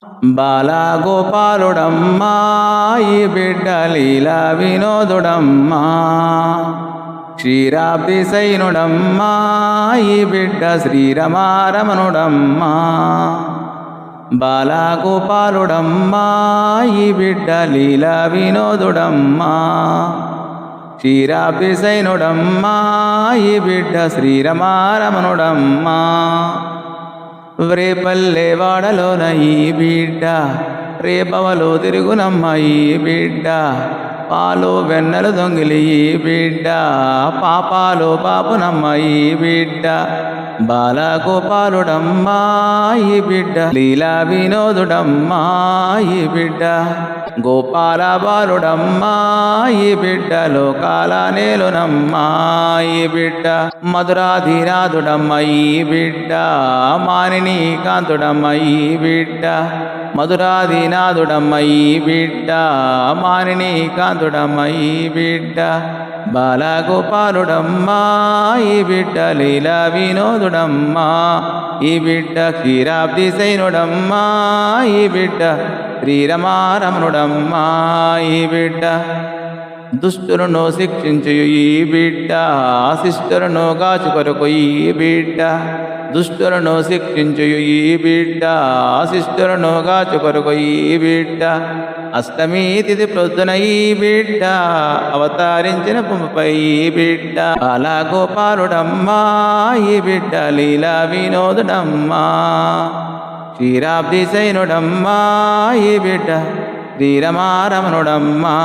బాలగోపాలుడమ్మా ఈ బిడ్డ లీలా వినోదుడమ్మా. క్షీరాబ్ది సైనుడమ్మా ఈ బిడ్డ శ్రీరమారమణుడమ్మా. బాలగోపాలుడమ్మా ఈ బిడ్డ లీలా వినోదుడమ్మా. క్షీరాబ్ది సైనుడమ్మా ఈ బిడ్డ శ్రీరమారమణుడమ్మా. రేపల్లె వాడలోన ఈ బిడ్డ రేపవలో తిరుగునమ్మ ఈ బిడ్డ. పాలు వెన్నెలు దొంగిలి ఈ బిడ్డ పాపాలు పాపునమ్మ ఈ బిడ్డ. బాలగోపాలుడమ్మా ఈ బిడ్డ లీలా వినోదుడమ్మా ఈ బిడ్డ. గోపాల బాలుడమ్మా ఈ బిడ్డ లోకాల నేలునమ్మా ఈ బిడ్డ. మధురాధినాథుడమ్మ ఈ బిడ్డ మానిని కాంతుడమ్మ ఈ బిడ్డ. మధురాధినాథుడమ్మ ఈ బిడ్డ మానిని కాంతుడమ్మ ఈ బిడ్డ. బాలగోపాలుడమ్మా ఈ బిడ్డ లీలా వినోదుడమ్మా ఈ బిడ్డ. క్షీరాబ్ది సైనుడమ్మా ఈ బిడ్డ శ్రీరమారమణుడమ్మా ఈ బిడ్డ. దుష్టులను శిక్షించు ఈ బిడ్డ శిష్టులను కాచు కొరకు ఈ బిడ్డ. దుష్టులను శిక్షించు ఈ బిడ్డ శిష్టులను కాచు కొరకు ఈ బిడ్డ. అష్టమి తిథి ప్రొద్దున ఈ బిడ్డ అవతరించిన పుంపై ఈ బిడ్డ. బాలగోపాలుడమ్మా ఈ బిడ్డ లీలా వినోదుడమ్మా. క్షీరాబ్ది సైనుడమ్మా ఈ బిడ్డ శ్రీరమారమణుడమ్మా.